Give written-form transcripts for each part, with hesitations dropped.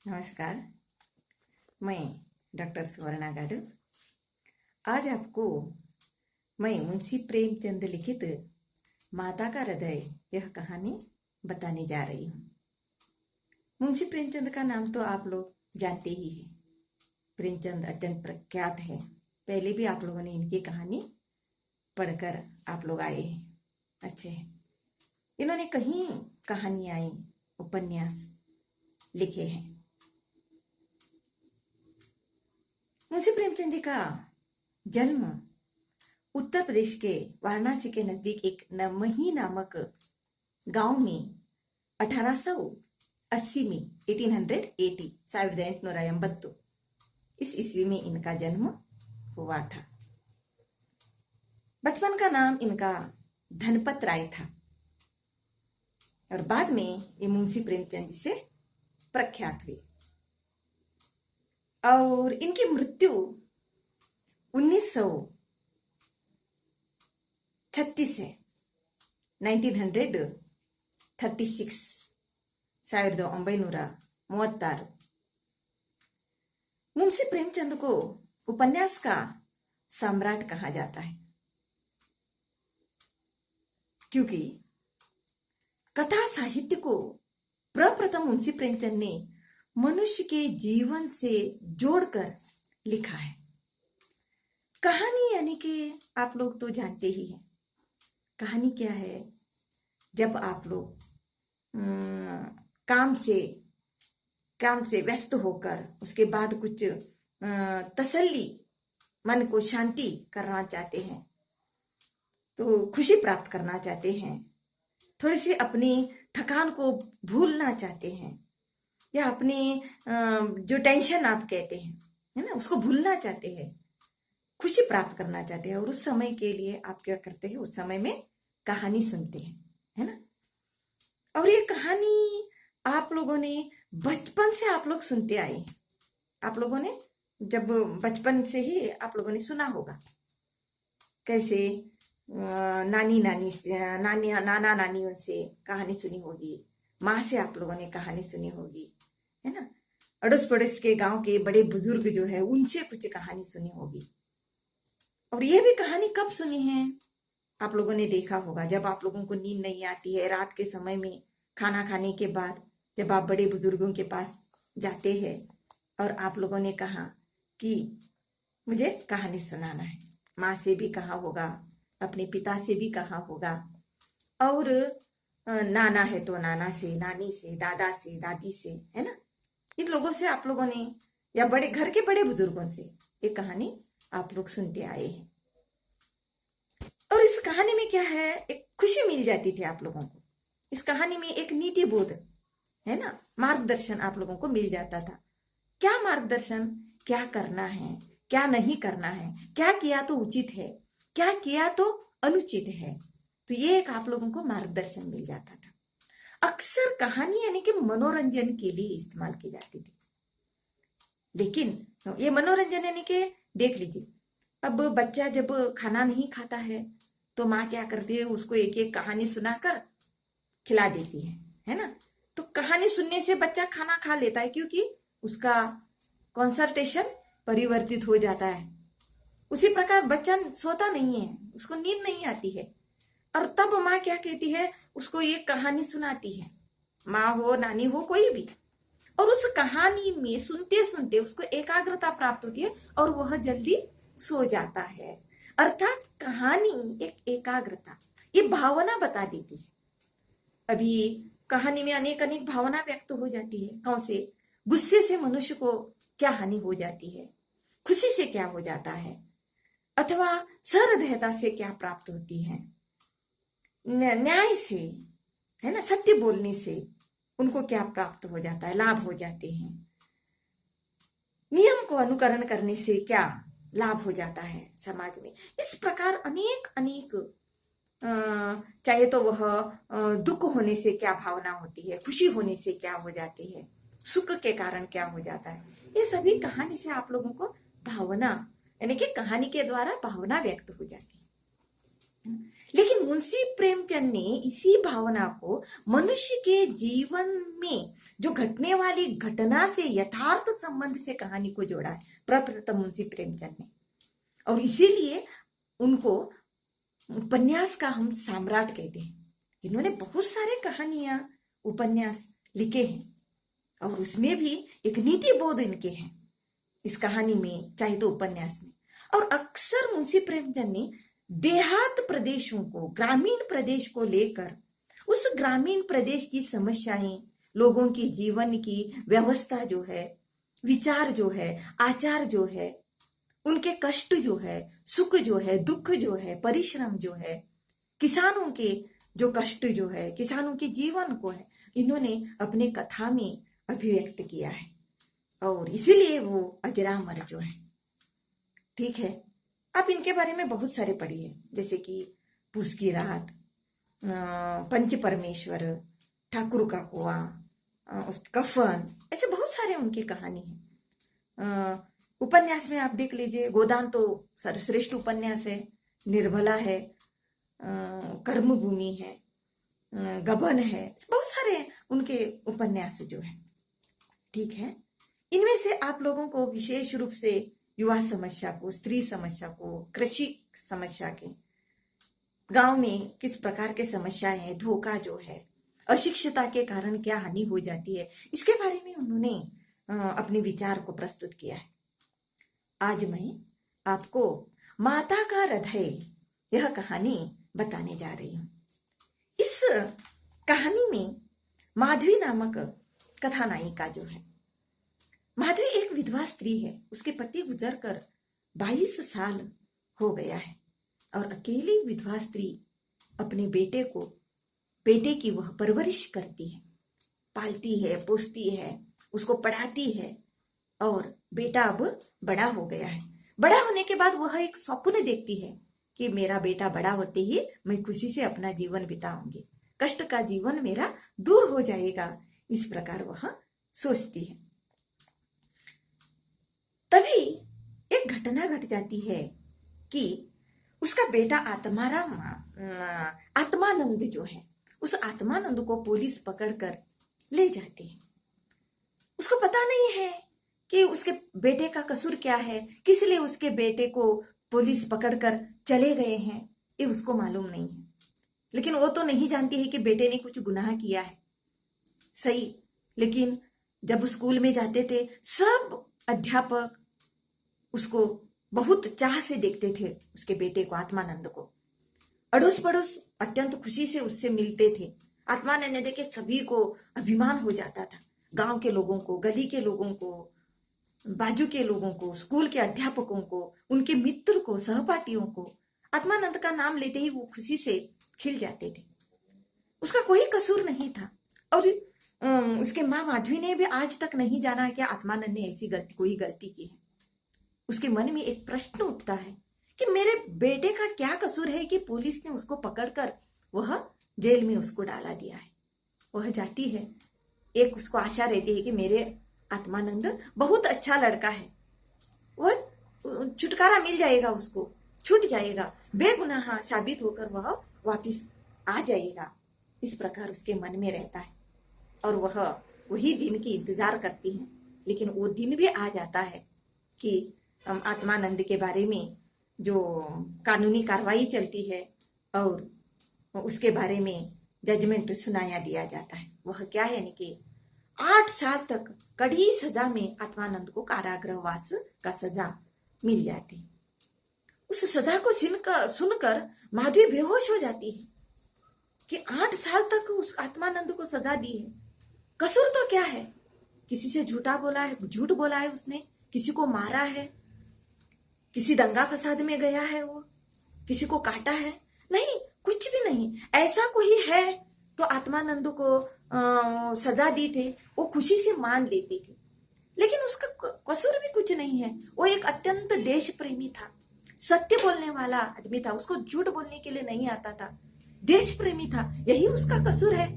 नमस्कार। मैं डॉक्टर सुवर्णा गाडू। आज आपको मैं मुंशी प्रेमचंद लिखित माता का हृदय यह कहानी बताने जा रही हूँ। मुंशी प्रेमचंद का नाम तो आप लोग जानते ही हैं। प्रेमचंद अत्यंत प्रख्यात है। पहले भी आप लोगों ने इनकी कहानी पढ़कर आप लोग आए हैं, अच्छे हैं। इन्होंने कहीं कहानियाँ, उपन्यास लिखे हैं। मुंशी प्रेमचंद जी का जन्म उत्तर प्रदेश के वाराणसी के नजदीक एक नमही नामक गांव में 1880 में 1880 इस ईस्वी में इनका जन्म हुआ था। बचपन का नाम इनका धनपत राय था और बाद में ये मुंशी प्रेमचंद जी से प्रख्यात हुए और इनकी मृत्यु 1936 है। 1936 1936 मुंशी प्रेमचंद को उपन्यास का सम्राट कहा जाता है क्योंकि कथा साहित्य को प्रप्रथम मुंशी प्रेमचंद ने मनुष्य के जीवन से जोड़कर लिखा है। कहानी यानी कि आप लोग तो जानते ही हैं। कहानी क्या है? जब आप लोग काम से व्यस्त होकर उसके बाद कुछ तसल्ली, मन को शांति करना चाहते हैं, तो खुशी प्राप्त करना चाहते हैं, थोड़ी सी अपनी थकान को भूलना चाहते हैं या अपनी जो टेंशन आप कहते हैं, है ना, उसको भूलना चाहते हैं, खुशी प्राप्त करना चाहते हैं, और उस समय के लिए आप क्या करते हैं? उस समय में कहानी सुनते हैं, है ना। और ये कहानी आप लोगों ने बचपन से आप लोग सुनते आए हैं। आप लोगों ने जब बचपन से ही आप लोगों ने सुना होगा कैसे नाना नानियों से कहानी सुनी होगी, माँ से आप लोगों ने कहानी सुनी होगी, है ना। अड़ोस पड़ोस के गांव के बड़े बुजुर्ग जो है उनसे कुछ कहानी सुनी होगी। और ये भी कहानी कब सुनी है? आप लोगों ने देखा होगा जब आप लोगों को नींद नहीं आती है, रात के समय में खाना खाने के बाद जब आप बड़े बुजुर्गों के पास जाते हैं और आप लोगों ने कहा कि मुझे कहानी सुनाना है। माँ से भी कहा होगा, अपने पिता से भी कहा होगा, और नाना है तो नाना से, नानी से, दादा से, दादी से, है ना, इन लोगों से आप लोगों ने, या बड़े घर के बड़े बुजुर्गों से ये कहानी आप लोग सुनते आए हैं। और इस कहानी में क्या है? एक खुशी मिल जाती थी आप लोगों को। इस कहानी में एक नीति बोध, है ना, मार्गदर्शन आप लोगों को मिल जाता था। क्या मार्गदर्शन? क्या करना है, क्या नहीं करना है, क्या किया तो उचित है, क्या किया तो अनुचित है। तो ये एक आप लोगों को मार्गदर्शन मिल जाता था। अक्सर कहानी यानी कि मनोरंजन के लिए इस्तेमाल की जाती थी, लेकिन ये मनोरंजन यानी कि देख लीजिए, अब बच्चा जब खाना नहीं खाता है तो माँ क्या करती है? उसको एक एक कहानी सुनाकर खिला देती है ना। तो कहानी सुनने से बच्चा खाना खा लेता है क्योंकि उसका कंसंट्रेशन परिवर्तित हो जाता है। उसी प्रकार बच्चा सोता नहीं है, उसको नींद नहीं आती है, और तब माँ क्या कहती है? उसको ये कहानी सुनाती है, माँ हो, नानी हो, कोई भी। और उस कहानी में सुनते सुनते उसको एकाग्रता प्राप्त होती है और वह जल्दी सो जाता है। अर्थात कहानी एक एकाग्रता, ये भावना बता देती है। अभी कहानी में अनेक अनेक भावना व्यक्त हो जाती है। कौन से? गुस्से से मनुष्य को क्या हानि हो जाती है, खुशी से क्या हो जाता है, अथवा सहृदयता से क्या प्राप्त होती है, न्याय से, है ना, सत्य बोलने से उनको क्या प्राप्त हो जाता है, लाभ हो जाते हैं, नियम को अनुकरण करने से क्या लाभ हो जाता है समाज में। इस प्रकार अनेक अनेक चाहे तो वह दुख होने से क्या भावना होती है, खुशी होने से क्या हो जाती है, सुख के कारण क्या हो जाता है, ये सभी कहानी से आप लोगों को भावना यानी कि कहानी के द्वारा भावना व्यक्त हो जाती है। लेकिन मुंशी प्रेमचंद ने इसी भावना को मनुष्य के जीवन में जो घटने वाली घटना से यथार्थ संबंध से कहानी को जोड़ा है प्रप्रथम मुंशी प्रेमचंद ने। और इसीलिए उनको उपन्यास का हम सम्राट कहते हैं। इन्होंने बहुत सारे कहानियां उपन्यास लिखे हैं और उसमें भी एक नीति बोध इनके हैं इस कहानी में, चाहे तो उपन्यास में। और अक्सर मुंशी प्रेमचंद ने देहात प्रदेशों को, ग्रामीण प्रदेश को लेकर उस ग्रामीण प्रदेश की समस्याएं, लोगों की जीवन की व्यवस्था जो है, विचार जो है, आचार जो है, उनके कष्ट जो है, सुख जो है, दुख जो है, परिश्रम जो है, किसानों के जो कष्ट जो है, किसानों के जीवन को है, इन्होंने अपने कथा में अभिव्यक्त किया है और इसीलिए वो अजरामर जो है। ठीक है, आप इनके बारे में बहुत सारे पढ़िए, जैसे कि पूस की रात, पंच परमेश्वर, ठाकुर का कुआं, कफन, ऐसे बहुत सारे उनकी कहानी है। उपन्यास में आप देख लीजिए, गोदान तो सर्वश्रेष्ठ उपन्यास है, निर्मला है, कर्मभूमि है, गबन है, बहुत सारे उनके उपन्यास जो है। ठीक है, इनमें से आप लोगों को विशेष रूप से युवा समस्या को, स्त्री समस्या को, कृषि समस्या के, गांव में किस प्रकार के समस्याएं हैं, धोखा जो है, अशिक्षितता के कारण क्या हानि हो जाती है, इसके बारे में उन्होंने अपने विचार को प्रस्तुत किया है। आज मैं आपको माता का हृदय यह कहानी बताने जा रही हूं। इस कहानी में माधवी नामक कथानायिका जो है, माधवी एक विधवा स्त्री है। उसके पति गुजर कर 22 साल हो गया है और अकेली विधवा स्त्री अपने बेटे की वह परवरिश करती है, पालती है, पोसती है, उसको पढ़ाती है और बेटा अब बड़ा हो गया है। बड़ा होने के बाद वह एक स्वप्न देखती है कि मेरा बेटा बड़ा होते ही मैं खुशी से अपना जीवन बिताऊंगी, कष्ट का जीवन मेरा दूर हो जाएगा, इस प्रकार वह सोचती है। तभी एक घटना घट जाती है कि उसका बेटा आत्मानंद जो है, उस आत्मानंद को पुलिस पकड़कर ले जाती है। उसको पता नहीं है कि उसके बेटे का कसूर क्या है, किस लिए उसके बेटे को पुलिस पकड़कर चले गए हैं, ये उसको मालूम नहीं है। लेकिन वो तो नहीं जानती है कि बेटे ने कुछ गुनाह किया है, सही। लेकिन जब स्कूल में जाते थे, सब अध्यापक उसको बहुत चाह से देखते थे, उसके बेटे को, आत्मानंद को। अड़ोस पड़ोस अत्यंत खुशी से उससे मिलते थे। आत्मानंद देख के सभी को अभिमान हो जाता था, गांव के लोगों को, गली के लोगों को, बाजू के लोगों को, स्कूल के अध्यापकों को, उनके मित्र को, सहपाठियों को। आत्मानंद का नाम लेते ही वो खुशी से खिल जाते थे। उसका कोई कसूर नहीं था और उसके माँ माधवी ने भी आज तक नहीं जाना कि आत्मानंद ने ऐसी कोई गलती की है। उसके मन में एक प्रश्न उठता है कि मेरे बेटे का क्या कसूर है कि पुलिस ने उसको पकड़कर वह जेल में उसको डाला दिया है। वह जाती है, एक उसको आशा रहती है कि मेरे आत्मानंद बहुत अच्छा लड़का है, वह छुटकारा मिल जाएगा, उसको छूट जाएगा, बेगुनाह साबित होकर वह वापिस आ जाएगा। इस प्रकार उसके मन में रहता है और वह वही दिन की इंतजार करती है। लेकिन वो दिन भी आ जाता है कि आत्मानंद के बारे में जो कानूनी कार्रवाई चलती है और उसके बारे में जजमेंट सुनाया दिया जाता है। वह क्या है कि 8 साल तक कड़ी सजा में आत्मानंद को कारागृहवास का सजा मिल जाती। उस सजा को सुनकर माधवी बेहोश हो जाती है कि 8 साल तक उस आत्मानंद को सजा दी है। कसूर तो क्या है? किसी से झूठ बोला है उसने, किसी को मारा है, किसी दंगा फसाद में गया है, वो किसी को काटा है? नहीं, कुछ भी नहीं। ऐसा कोई है तो आत्मानंद को सजा दी थे, वो खुशी से मान लेते थे। लेकिन उसका कसूर भी कुछ नहीं है। वो एक अत्यंत देश प्रेमी था, सत्य बोलने वाला आदमी था, उसको झूठ बोलने के लिए नहीं आता था, देश प्रेमी था। यही उसका कसूर है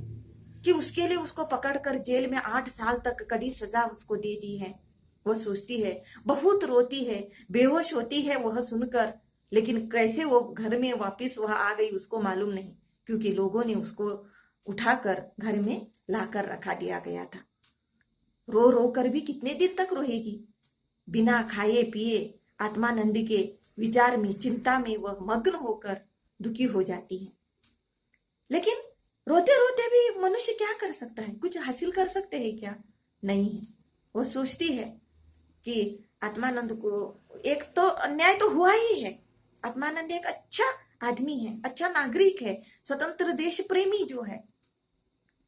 कि उसके लिए उसको पकड़कर जेल में 8 साल तक कड़ी सजा उसको दे दी है। वह सोचती है, बहुत रोती है, बेहोश होती है वह सुनकर। लेकिन कैसे वो घर में वापस वह आ गई उसको मालूम नहीं, क्योंकि लोगों ने उसको उठाकर घर में लाकर रखा दिया गया था। रो रो कर भी कितने दिन तक रोएगी। बिना खाए पिए आत्मानंद के विचार में, चिंता में वह मग्न होकर दुखी हो जाती है। लेकिन रोते रोते भी मनुष्य क्या कर सकता है? कुछ हासिल कर सकते हैं क्या? नहीं है। वह सोचती है कि आत्मानंद को, एक तो अन्याय तो हुआ ही है। आत्मानंद एक अच्छा आदमी है, अच्छा नागरिक है, स्वतंत्र देश प्रेमी जो है,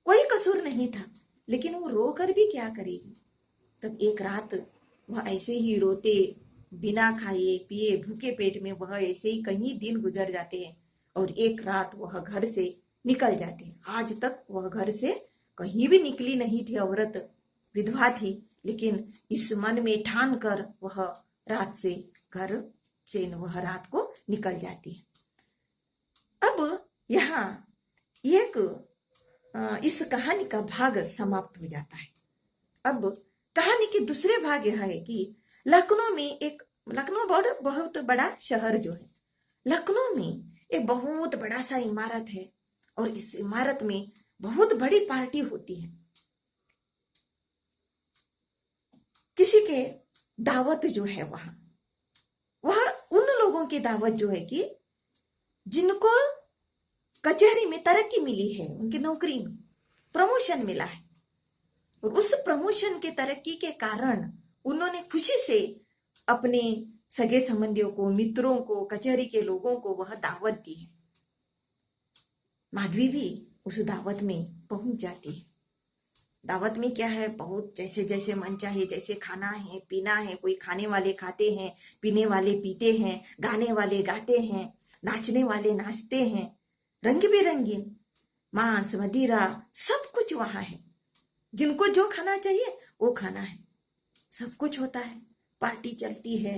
कोई कसूर नहीं था, लेकिन वो रो कर भी क्या करेगी। तब एक रात वह ऐसे ही रोते, बिना खाए पिए भूखे पेट में वह ऐसे ही कहीं दिन गुजर जाते हैं और एक रात वह घर से निकल जाते हैं। आज तक वह घर से कहीं भी निकली नहीं थी। औरत विधवा थी, लेकिन इस मन में ठान कर वह रात से घर से वह रात को निकल जाती है। अब यहाँ एक इस कहानी का भाग समाप्त हो जाता है। अब कहानी के दूसरे भाग यह है कि लखनऊ बहुत बड़ा शहर जो है, लखनऊ में एक बहुत बड़ा सा इमारत है और इस इमारत में बहुत बड़ी पार्टी होती है। किसी के दावत जो है वह उन लोगों की दावत जो है कि जिनको कचहरी में तरक्की मिली है, उनकी नौकरी में प्रमोशन मिला है और उस प्रमोशन के तरक्की के कारण उन्होंने खुशी से अपने सगे संबंधियों को, मित्रों को, कचहरी के लोगों को वह दावत दी है। माधवी भी उस दावत में पहुंच जाती है। दावत में क्या है, बहुत जैसे जैसे मन चाहे, जैसे खाना है पीना है, कोई खाने वाले खाते हैं, पीने वाले पीते हैं, गाने वाले गाते हैं, नाचने वाले नाचते हैं, रंग बिरंगीन मांस मदिरा सब कुछ वहां है। जिनको जो खाना चाहिए वो खाना है, सब कुछ होता है, पार्टी चलती है।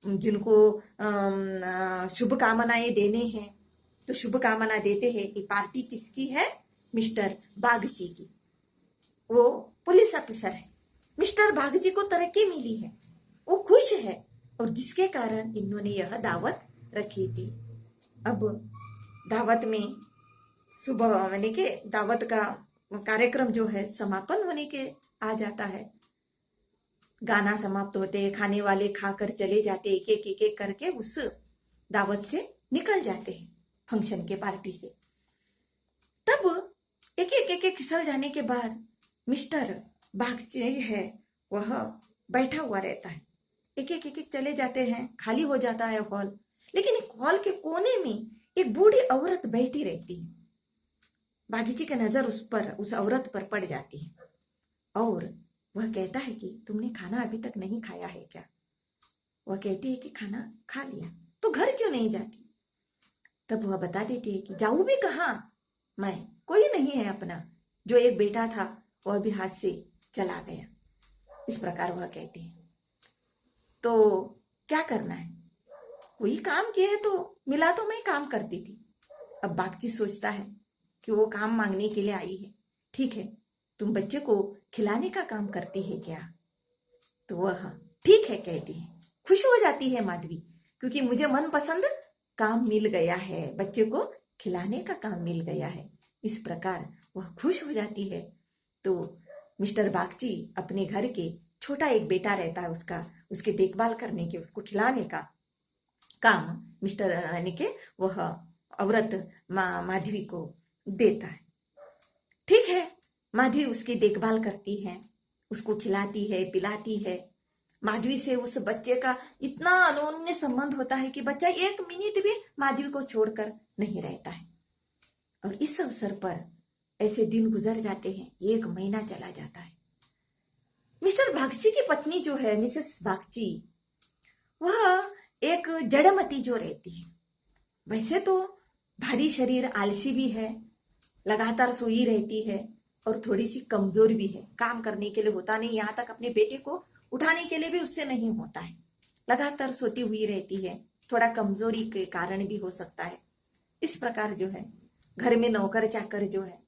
जिनको शुभकामनाएं देने हैं तो शुभकामना देते हैं कि पार्टी किसकी है, मिस्टर बागची की। वो पुलिस ऑफिसर है, मिस्टर बागची को तरक्की मिली है, वो खुश है और जिसके कारण इन्होंने यह दावत रखी थी। अब दावत में सुबह यानी के दावत का कार्यक्रम जो है समापन होने के आ जाता है। गाना समाप्त होते, खाने वाले खाकर चले जाते, एक एक एक एक करके उस दावत से निकल जाते हैं, फंक्शन के पार्टी से। तब एक एक एक एक खिसल जाने के बाद मिस्टर बागची है वह बैठा हुआ रहता है। एक एक एक एक चले जाते हैं, खाली हो जाता है हॉल, लेकिन एक हॉल के कोने में एक बूढ़ी औरत बैठी रहती है। बागीची की नजर उस औरत पर पड़ जाती है और वह कहता है कि तुमने खाना अभी तक नहीं खाया है क्या? वह कहती है कि खाना खा लिया। तो घर क्यों नहीं जाती? तब वह बता देती है कि जाऊं भी कहाँ, मैं कोई नहीं है अपना, जो एक बेटा था वह भी हाथ से चला गया। इस प्रकार वह कहती है। तो क्या करना है, कोई काम किया है तो मिला तो मैं काम करती थी। अब बागची सोचता है कि वो काम मांगने के लिए आई है, ठीक है तुम बच्चे को खिलाने का काम करती है क्या? तो वह ठीक है कहती है। खुश हो जाती है माधवी, क्योंकि मुझे मनपसंद काम मिल गया है, बच्चे को खिलाने का काम मिल गया है। इस प्रकार वह खुश हो जाती है। तो मिस्टर बागची अपने घर के छोटा एक बेटा रहता है उसका, उसके देखभाल करने के, उसको खिलाने का काम मिस्टर यानी के वह औरत माधवी को देता है। ठीक है, माधवी उसकी देखभाल करती है, उसको खिलाती है, पिलाती है। माधवी से उस बच्चे का इतना अनोन्य संबंध होता है कि बच्चा एक मिनट भी माधवी को छोड़कर नहीं रहता है। और इस अवसर पर ऐसे दिन गुजर जाते हैं, 1 महीना चला जाता है। मिस्टर बागची की पत्नी जो है मिसेस बागची, वह एक जड़मती जो रहती है। वैसे तो भारी शरीर, आलसी भी है, लगातार सोई रहती है और थोड़ी सी कमजोर भी है, काम करने के लिए होता नहीं, यहाँ तक अपने बेटे को उठाने के लिए भी उससे नहीं होता है, लगातार सोती हुई रहती है। थोड़ा कमजोरी के कारण भी हो सकता है। इस प्रकार जो है घर में नौकर चाकर जो है,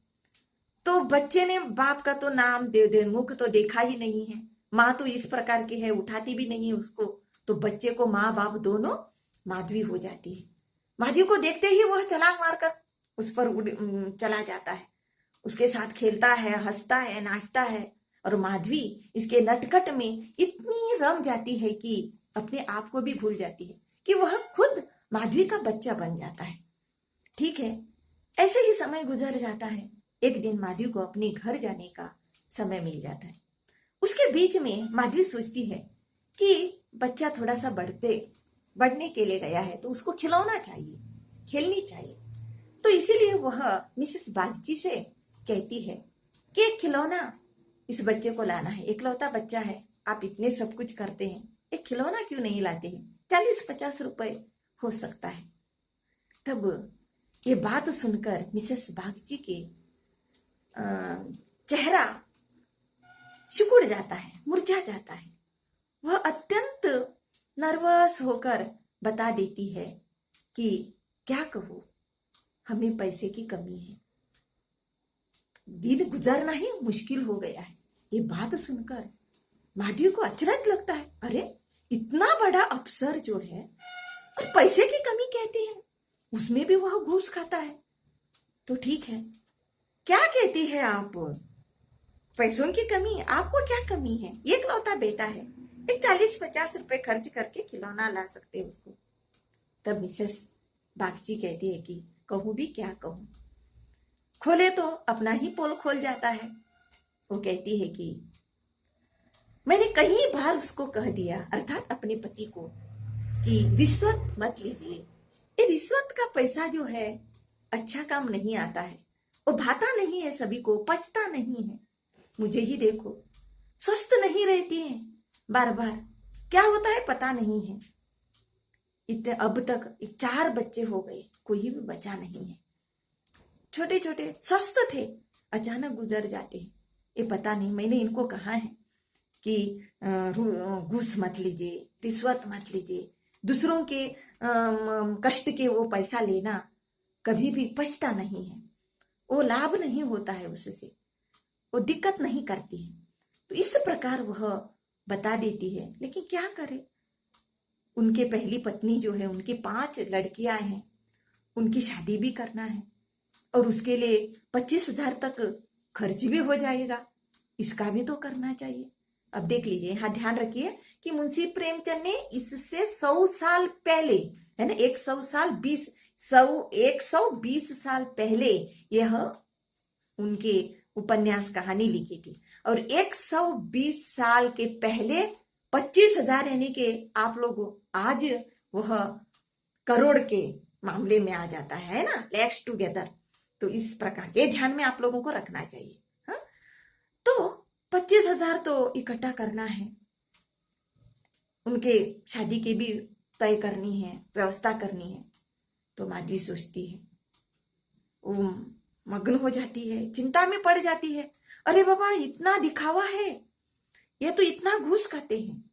तो बच्चे ने बाप का तो नाम दे मुख तो देखा ही नहीं है, माँ तो इस प्रकार की है, उठाती भी नहीं उसको, तो बच्चे को माँ बाप दोनों माधवी हो जाती है। माधवी को देखते ही वह छलांग मारकर उस पर चला जाता है, उसके साथ खेलता है, हंसता है, नाचता है। और माधवी इसके नटखट में इतनी रम जाती है कि अपने आप को भी भूल जाती है कि वह खुद माधवी का बच्चा बन जाता है। ठीक है, ऐसे ही समय गुजर जाता है। एक दिन माधवी को अपने घर जाने का समय मिल जाता है। उसके बीच में माधवी सोचती है कि बच्चा थोड़ा सा बढ़ने के लिए गया है तो उसको खिलौना चाहिए, खेलनी चाहिए। तो इसीलिए वह मिसेस बागची से कहती है कि एक खिलौना इस बच्चे को लाना है, एकलौता बच्चा है, आप इतने सब कुछ करते हैं, एक खिलौना क्यों नहीं लाते हैं, 40-50 रुपए हो सकता है। तब ये बात सुनकर मिसेस बागची के चेहरा सिकुड़ जाता है, मुरझा जाता है। वह अत्यंत नर्वस होकर बता देती है कि क्या कहूं, हमें पैसे की कमी है, दिन गुजरना ही मुश्किल हो गया है। ये बात सुनकर माधवी को अचरज लगता है, अरे इतना बड़ा अफसर जो है और पैसे की कमी कहती है, उसमें भी वह घूस खाता है। तो ठीक है, क्या कहती है आप, पैसों की कमी, आपको क्या कमी है, एक लौता बेटा है, एक 40-50 रुपए खर्च करके खिलौना ला सकते हैं उसको। तब मिसेस बागची कहती है कि कहूं भी क्या कहूं, खोले तो अपना ही पोल खोल जाता है। वो कहती है कि मैंने कई बार उसको कह दिया, अर्थात अपने पति को, कि रिश्वत मत लीजिए, ये रिश्वत का पैसा जो है अच्छा काम नहीं आता है, वो भाता नहीं है, सभी को पचता नहीं है। मुझे ही देखो, स्वस्थ नहीं रहती है, बार बार क्या होता है पता नहीं है। इतने अब तक 4 बच्चे हो गए, कोई भी बचा नहीं है, छोटे छोटे स्वस्थ थे, अचानक गुजर जाते हैं। ये पता नहीं, मैंने इनको कहा है कि घूस मत लीजिए, रिश्वत मत लीजिए, दूसरों के कष्ट के वो पैसा लेना कभी भी पचता नहीं है, वो लाभ नहीं होता है, उससे वो दिक्कत नहीं करती है। तो इस प्रकार वह बता देती है, लेकिन क्या करे, उनके पहली पत्नी जो है, उनकी 5 लड़कियां हैं, उनकी शादी भी करना है और उसके लिए 25,000 तक खर्च भी हो जाएगा, इसका भी तो करना चाहिए। अब देख लीजिए, हाँ ध्यान रखिए कि मुंशी प्रेमचंद ने इससे 100 साल पहले, है ना, 120 साल पहले यह उनके उपन्यास कहानी लिखी थी, और 120 साल के पहले 25,000 यानी कि आप लोग आज वह करोड़ के मामले में आ जाता है ना, लेट्स टुगेदर। तो इस प्रकार ये ध्यान में आप लोगों को रखना चाहिए। हाँ, तो 25,000 तो इकट्ठा करना है, उनके शादी की भी तय करनी है, व्यवस्था करनी है। तो माधवी सोचती है, वो मग्न हो जाती है, चिंता में पड़ जाती है, अरे बाबा इतना दिखावा है, ये तो इतना घूस खाते हैं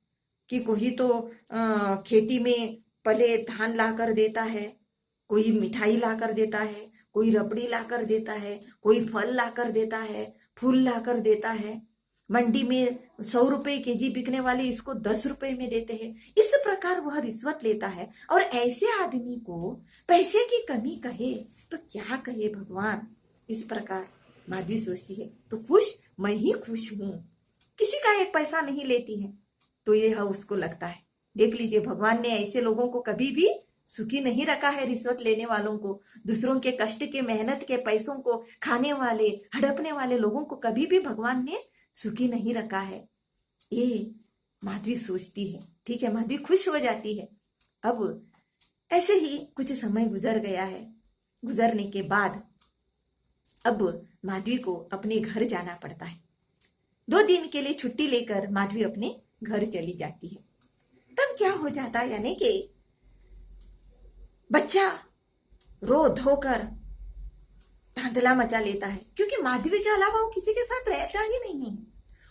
कि कोई तो खेती में पहले धान ला कर देता है, कोई मिठाई ला कर देता है, कोई रबड़ी ला कर देता है, कोई फल ला कर देता है, फूल ला कर देता है, मंडी में 100 रुपए केजी बिकने वाले इसको 10 रुपए में देते हैं। इस प्रकार वह रिश्वत लेता है, और ऐसे आदमी को पैसे की कमी कहे तो क्या कहे भगवान। इस प्रकार माधवी सोचती है, तो खुश, मैं ही खुश हूं, किसी का एक पैसा नहीं लेती है। तो यह उसको लगता है, देख लीजिए, भगवान ने ऐसे लोगों को कभी भी सुखी नहीं रखा है, रिश्वत लेने वालों को, दूसरों के कष्ट के मेहनत के पैसों को खाने वाले, हड़पने वाले लोगों को कभी भी भगवान ने सुखी नहीं रखा है। ये माधवी सोचती है। ठीक है, माधवी खुश हो जाती है। अब ऐसे ही कुछ समय गुजर गया है। गुजरने के बाद अब माधवी को अपने घर जाना पड़ता है। 2 दिन के लिए छुट्टी लेकर माधवी अपने घर चली जाती है। तब क्या हो जाता है, यानी कि बच्चा रो धोकर धांधला मचा लेता है, क्योंकि माधवी के अलावा वो किसी के साथ रहता ही नहीं है।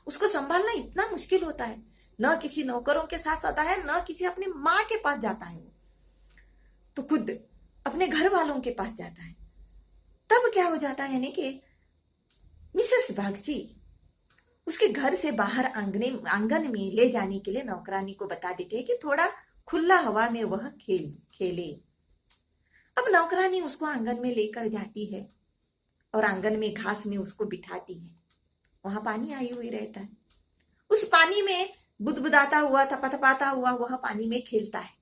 उसको संभालना इतना मुश्किल होता है, न किसी नौकरों के साथ आता है, न किसी अपनी माँ के पास जाता है, वो तो खुद अपने घर वालों के पास जाता है। तब क्या हो जाता है, यानी कि मिसेस बागची उसके घर से बाहर आंगन में ले जाने के लिए नौकरानी को बता देते हैं कि थोड़ा खुला हवा में वह खेले। अब नौकरानी उसको आंगन में लेकर जाती है और आंगन में घास में उसको बिठाती है। वहां पानी आई हुई रहता है। उस पानी में बुदबुदाता हुआ, थपथपाता हुआ वह पानी में खेलता है।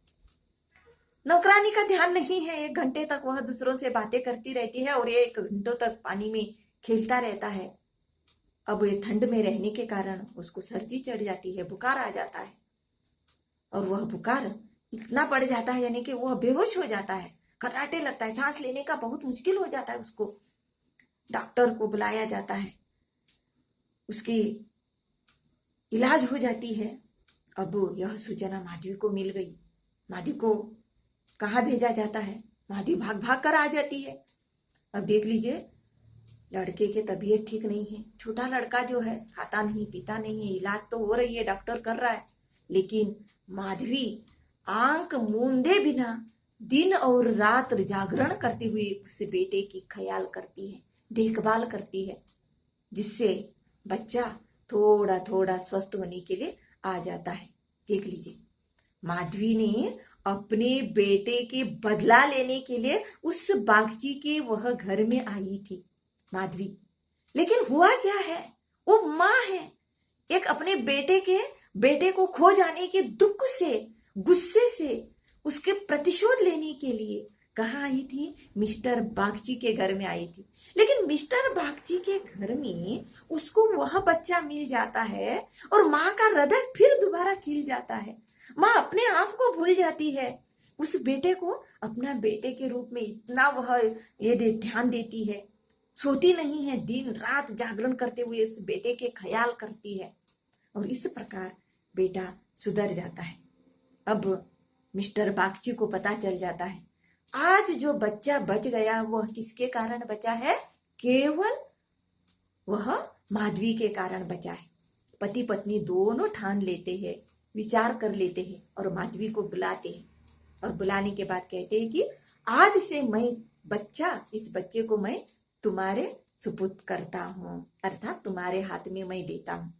नौकरानी का ध्यान नहीं है, 1 घंटे तक वह दूसरों से बातें करती रहती है और 1 घंटों तक पानी में खेलता रहता है। अब ये ठंड में रहने के कारण उसको सर्दी चढ़ जाती है, बुखार आ जाता है और वह बुखार इतना पड़ जाता है यानी कि वह बेहोश हो जाता है, खर्राटे लगता है, सांस लेने का बहुत मुश्किल हो जाता है उसको। डॉक्टर को बुलाया जाता है, उसकी इलाज हो जाती है। अब यह सूचना माधवी को मिल गई। माधवी को कहाँ भेजा जाता है? माधवी भाग भाग कर आ जाती है। अब देख लीजिए, लड़के की तबीयत ठीक नहीं है, छोटा लड़का जो है खाता नहीं पीता नहीं है, इलाज तो हो रही है, डॉक्टर कर रहा है, लेकिन माधवी आंख मूंदे बिना दिन और रात जागरण करते हुए उस बेटे की ख्याल करती है, देखभाल करती है, जिससे बच्चा थोड़ा थोड़ा स्वस्थ होने के लिए आ जाता है। देख लीजिए, माधवी ने अपने बेटे के बदला लेने के लिए उस बागची के वह घर में आई थी माधवी। लेकिन हुआ क्या है, वो माँ है, एक अपने बेटे को खो जाने के दुख से, गुस्से से उसके प्रतिशोध लेने के लिए कहाँ आई थी? मिस्टर बागची के घर में आई थी। लेकिन मिस्टर बागची के घर में उसको वह बच्चा मिल जाता है और माँ का हृदय फिर दोबारा खिल जाता है। माँ अपने आप को भूल जाती है, उस बेटे को अपना बेटे के रूप में इतना वह ध्यान देती है, सोती नहीं है, दिन रात जागरण करते हुए इस बेटे के ख्याल करती है और इस प्रकार बेटा सुधर जाता है। अब मिस्टर बागची को पता चल जाता है, आज जो बच्चा बच गया वह किसके कारण बचा है? केवल वह माधवी के कारण बचा है। पति पत्नी दोनों ठान लेते हैं, विचार कर लेते हैं और माधवी को बुलाते हैं और बुलाने के बाद कहते हैं कि आज से मैं इस बच्चे को मैं तुम्हारे सुपुर्द करता हूं, अर्थात तुम्हारे हाथ में मैं देता हूं।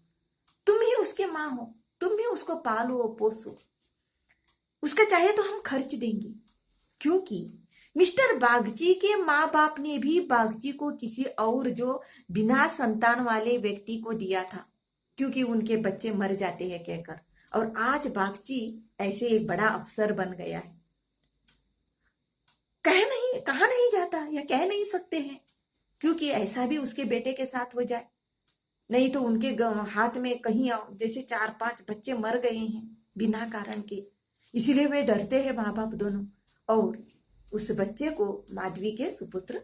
तुम ही उसके माँ हो, तुम ही उसको पालो पोसो, उसका चाहे तो हम खर्च देंगे। क्योंकि मिस्टर बागची के माँ बाप ने भी बागची को किसी और जो बिना संतान वाले व्यक्ति को दिया था, क्योंकि उनके बच्चे मर जाते हैं कहकर। और आज बागची ऐसे एक बड़ा अफसर बन गया है। कहा नहीं जाता या कह नहीं सकते हैं, क्योंकि ऐसा भी उसके बेटे के साथ हो जाए, नहीं तो उनके हाथ में कहीं जैसे 4-5 बच्चे मर गए हैं बिना कारण के, इसलिए वे डरते हैं माँ बाप दोनों और उस बच्चे को माधवी के सुपुत्र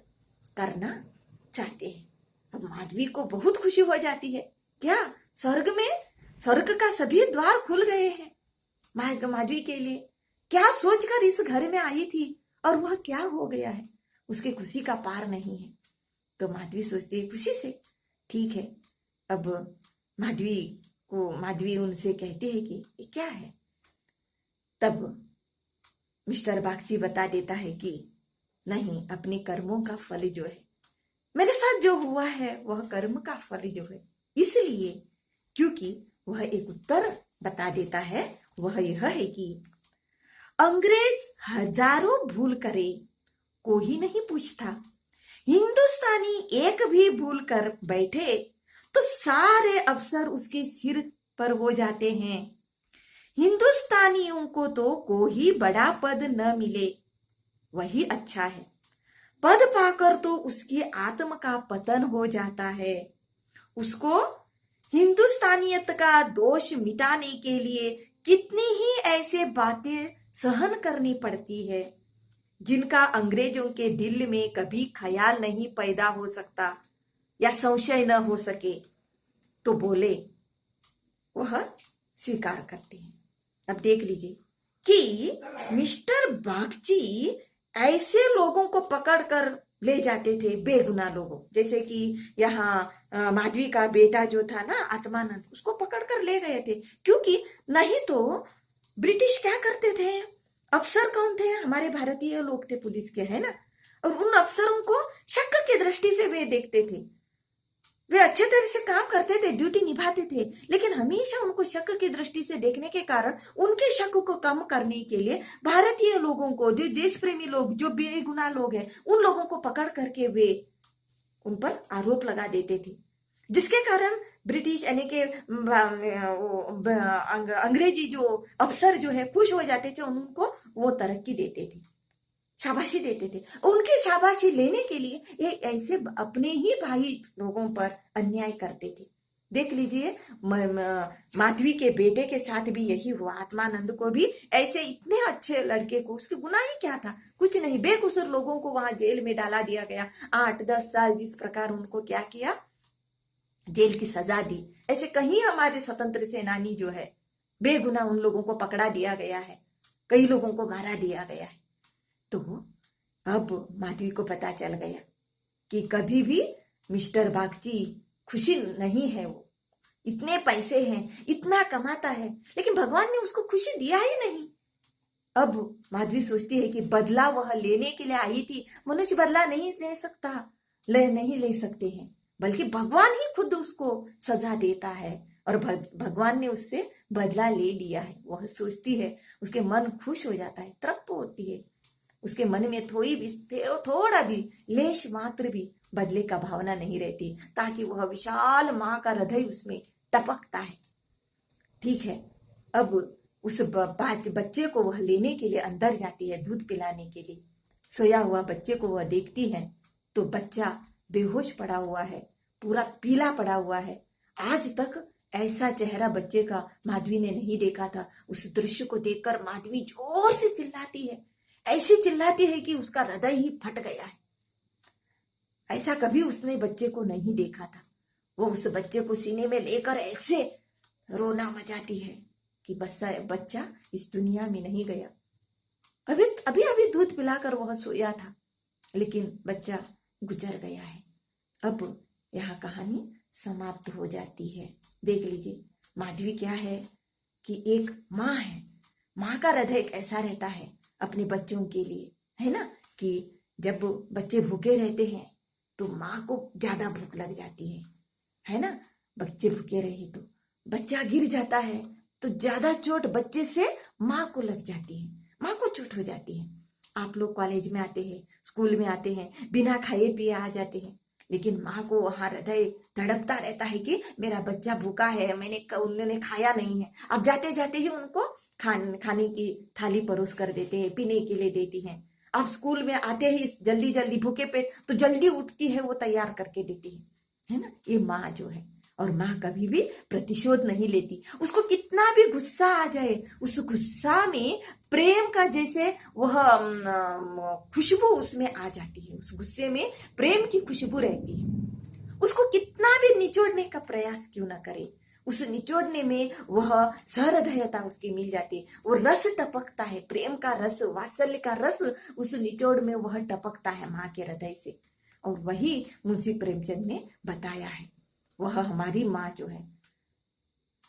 करना चाहते हैं। अब माधवी को बहुत खुशी हो जाती है, क्या स्वर्ग का सभी द्वार खुल गए हैं माधवी के लिए। क्या सोचकर इस घर में आई थी और वह क्या हो गया है, उसकी खुशी का पार नहीं है। तो माधवी सोचती है खुशी से, ठीक है। अब माधवी उनसे कहती है कि ये क्या है। तब मिस्टर बागची बता देता है कि नहीं, अपने कर्मों का फल जो है, मेरे साथ जो हुआ है वह कर्म का फल जो है, इसलिए क्योंकि वह एक उत्तर बता देता है, वह यह है कि अंग्रेज हजारों भूल करे कोई नहीं पूछता, हिंदुस्तानी एक भी भूल कर बैठे तो सारे अफसर उसके सिर पर हो जाते हैं। हिंदुस्तानियों को तो कोई बड़ा पद न मिले वही अच्छा है, पद पाकर तो उसकी आत्म का पतन हो जाता है। उसको हिंदुस्तानियत का दोष मिटाने के लिए कितनी ही ऐसे बातें सहन करनी पड़ती है जिनका अंग्रेजों के दिल में कभी ख्याल नहीं पैदा हो सकता या संशय न हो सके, तो बोले वह स्वीकार करते हैं। अब देख लीजिए कि मिस्टर बागची ऐसे लोगों को पकड़कर ले जाते थे, बेगुनाह लोगों, जैसे कि यहाँ माधवी का बेटा जो था ना आत्मानंद, उसको पकड़कर ले गए थे। क्योंकि नहीं तो ब्रिटिश क्या करते थे, अफसर कौन थे, हमारे भारतीय लोग थे पुलिस के, है ना, और उन अफसरों को शक की दृष्टि से वे देखते थे। वे अच्छे तरह से काम करते थे, ड्यूटी निभाते थे, लेकिन हमेशा उनको शक की दृष्टि से देखने के कारण उनके शक को कम करने के लिए भारतीय लोगों को, जो देश प्रेमी लोग, जो बेगुनाह लोग हैं, उन लोगों को पकड़ करके वे उन पर आरोप लगा देते थे, जिसके कारण ब्रिटिश यानी कि अंग्रेजी जो अफसर जो है खुश हो जाते थे, उनको वो तरक्की देते थे, शाबाशी देते थे। उनकी शाबाशी लेने के लिए ये ऐसे अपने ही भाई लोगों पर अन्याय करते थे। देख लीजिए, माधवी के बेटे के साथ भी यही हुआ। आत्मानंद को भी ऐसे इतने अच्छे लड़के को, उसकी गुनाही क्या था? कुछ नहीं, बेकसूर लोगों को वहां जेल में डाला दिया गया। 8-10 साल जिस प्रकार उनको क्या किया, जेल की सजा दी। ऐसे कहीं हमारे स्वतंत्र सेनानी जो है बेगुनाह, उन लोगों को पकड़ा दिया गया है, कई लोगों को मारा दिया गया है। तो अब माधवी को पता चल गया कि कभी भी मिस्टर बागची खुशी नहीं है। वो इतने पैसे हैं, इतना कमाता है, लेकिन भगवान ने उसको खुशी दिया ही नहीं। अब माधवी सोचती है कि बदला वह लेने के लिए आई थी। मनुष्य बदला नहीं ले सकता, नहीं ले सकते हैं, बल्कि भगवान ही खुद उसको सजा देता है। और भगवान ने उससे बदला ले लिया है। वह सोचती है, उसके मन खुश हो जाता है, तृप्त होती है। उसके मन में थोड़ा भी लेश मात्र भी बदले का भावना नहीं रहती, ताकि वह विशाल माँ का हृदय उसमें टपकता है। ठीक है, अब उस बच्चे को वह लेने के लिए अंदर जाती है, दूध पिलाने के लिए। सोया हुआ बच्चे को वह देखती है तो बच्चा बेहोश पड़ा हुआ है, पूरा पीला पड़ा हुआ है। आज तक ऐसा चेहरा बच्चे का माधवी ने नहीं देखा था। उस दृश्य को देखकर माधवी जोर से चिल्लाती है, ऐसी चिल्लाती है कि उसका हृदय ही फट गया है। ऐसा कभी उसने बच्चे को नहीं देखा था। वो उस बच्चे को सीने में लेकर ऐसे रोना मचाती है कि बच्चा इस दुनिया में नहीं गया। अभी अभी अभी दूध पिलाकर वह सोया था, लेकिन बच्चा गुजर गया है। अब यह कहानी समाप्त हो जाती है। देख लीजिए, माधवी क्या है कि एक माँ है। माँ का हृदय कैसा रहता है अपने बच्चों के लिए, है ना? कि जब बच्चे भूखे रहते हैं तो माँ को ज्यादा भूख लग जाती है ना? बच्चे भूखे रहे तो बच्चा गिर जाता है तो ज्यादा चोट बच्चे से माँ को लग जाती है, माँ को चोट हो जाती है। आप लोग कॉलेज में आते हैं, स्कूल में आते हैं, बिना खाए पिए आ जाते हैं, लेकिन माँ को वहां हृदय तड़पता रहता है कि मेरा बच्चा भूखा है, उन्होंने खाया नहीं है। अब जाते जाते ही उनको खाने की थाली परोस कर देते हैं, पीने के लिए देती हैं। अब स्कूल में आते ही जल्दी जल्दी भूखे पेट तो जल्दी उठती है, वो तैयार करके देती है ना? ये माँ जो है, और माँ कभी भी प्रतिशोध नहीं लेती। उसको कितना भी गुस्सा आ जाए, उस गुस्सा में प्रेम का जैसे वह खुशबू उसमें आ जाती है। उस गुस्से में प्रेम की खुशबू रहती है। उसको कितना भी निचोड़ने का प्रयास क्यों ना करे, उस निचोड़ने में वह सहृदयता उसकी मिल जाती है। वो रस टपकता है, प्रेम का रस, वात्सल्य का रस उस निचोड़ में वह टपकता है माँ के हृदय से। और वही मुंशी प्रेमचंद ने बताया है। वह हमारी माँ जो है,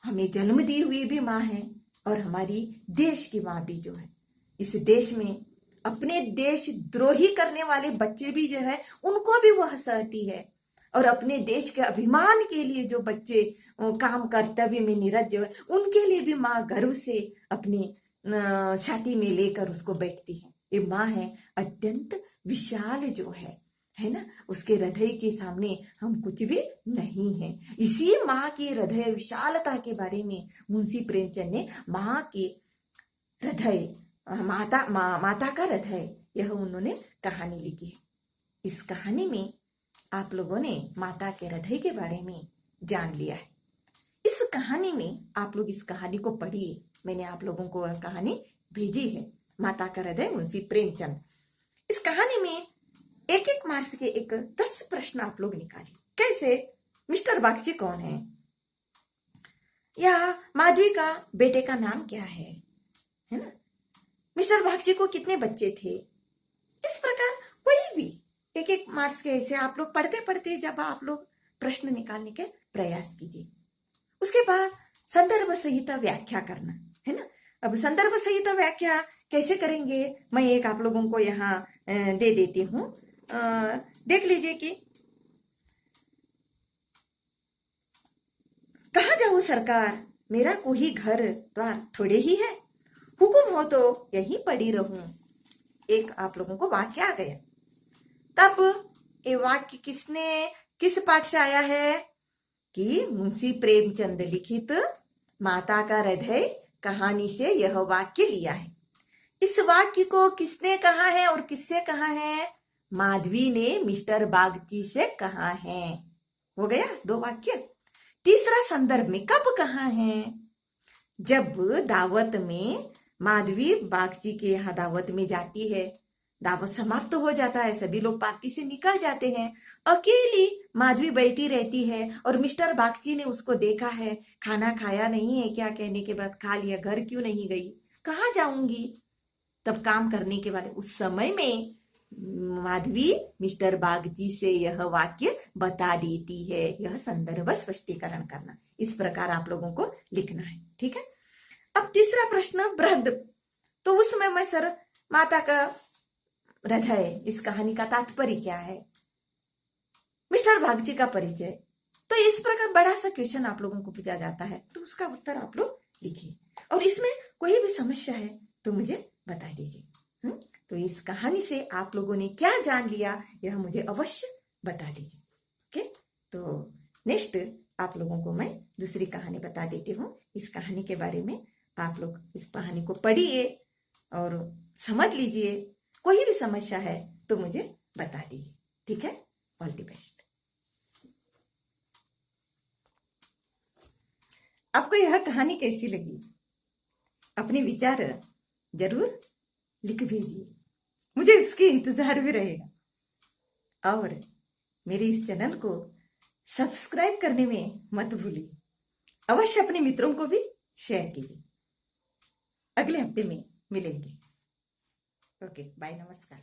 हमें जन्म दी हुई भी माँ है, और हमारी देश की माँ भी जो है। इस देश में अपने देश द्रोही करने वाले बच्चे भी जो है, उनको भी वह सहती है। और अपने देश के अभिमान के लिए जो बच्चे काम कर्तव्य में निरत जो है, उनके लिए भी माँ गर्व से अपनी छाती में लेकर उसको बैठती है। ये माँ है अत्यंत विशाल जो है ना? उसके हृदय के सामने हम कुछ भी नहीं है। इसी माँ की हृदय विशालता के बारे में मुंशी प्रेमचंद ने माँ के हृदय, माता का हृदय, यह उन्होंने कहानी लिखी है। इस कहानी में आप लोगों ने माता के हृदय के बारे में जान लिया है। इस कहानी में आप लोग इस कहानी को पढ़िए। मैंने आप लोगों को वह कहानी भेजी है, माता का हृदय मुंशी प्रेमचंद। इस कहानी में एक एक मार्क्स के 10 प्रश्न आप लोग निकालिए। कैसे? मिस्टर बागची कौन है, या माधवी का बेटे का नाम क्या है ना? मिस्टर बागची को कितने बच्चे थे? इस प्रकार कोई भी एक एक मार्क्स के ऐसे आप लोग पढ़ते पढ़ते जब आप लोग प्रश्न निकालने के प्रयास कीजिए। उसके बाद संदर्भ सहित व्याख्या करना है ना। अब संदर्भ सहित व्याख्या कैसे करेंगे, मैं एक आप लोगों को यहाँ दे देती हूँ। देख लीजिए कि कहाँ जाऊं सरकार, मेरा कोई घर द्वार थोड़े ही है, हुकुम हो तो यहीं पड़ी रहूं। एक आप लोगों को वाक्य आ गया। तब ये वाक्य किस पाठ से आया है? कि मुंशी प्रेमचंद लिखित माता का हृदय कहानी से यह वाक्य लिया है। इस वाक्य को किसने कहा है और किससे कहा है? माधवी ने मिस्टर बागची से कहा है। हो गया 2 वाक्य। तीसरा संदर्भ में कब कहा है? जब दावत में माधवी बागची के यहाँ दावत में जाती है, दावत समाप्त हो जाता है, सभी लोग पार्टी से निकल जाते हैं, अकेली माधवी बैठी रहती है और मिस्टर बागची ने उसको देखा है, खाना खाया नहीं है क्या? कहने के बाद खा लिया, घर क्यों नहीं गई, कहाँ जाऊंगी? तब काम करने के बाद उस समय में माधवी मिस्टर बागची से यह वाक्य बता देती है। यह संदर्भ स्पष्टीकरण करना, इस प्रकार आप लोगों को लिखना है, ठीक है। अब तीसरा प्रश्न, बृहद। तो उसमें मैं सर माता का हृदय, इस कहानी का तात्पर्य क्या है, मिस्टर बागची का परिचय, तो इस प्रकार बड़ा सा क्वेश्चन आप लोगों को पूछा जाता है, तो उसका उत्तर आप लोग लिखिए और इसमें कोई भी समस्या है तो मुझे बता दीजिए। तो इस कहानी से आप लोगों ने क्या जान लिया, यह मुझे अवश्य बता दीजिए। ओके, तो नेक्स्ट आप लोगों को मैं दूसरी कहानी बता देती हूँ। इस कहानी के बारे में आप लोग इस कहानी को पढ़िए और समझ लीजिए। कोई भी समस्या है तो मुझे बता दीजिए, ठीक है। All the best. आपको यह कहानी कैसी लगी, अपने विचार जरूर लिख भेजिए, मुझे उसके इंतजार भी रहेगा। और मेरे इस चैनल को सब्सक्राइब करने में मत भूलिए, अवश्य अपने मित्रों को भी शेयर कीजिए। अगले हफ्ते में मिलेंगे। ओके, बाय, नमस्कार।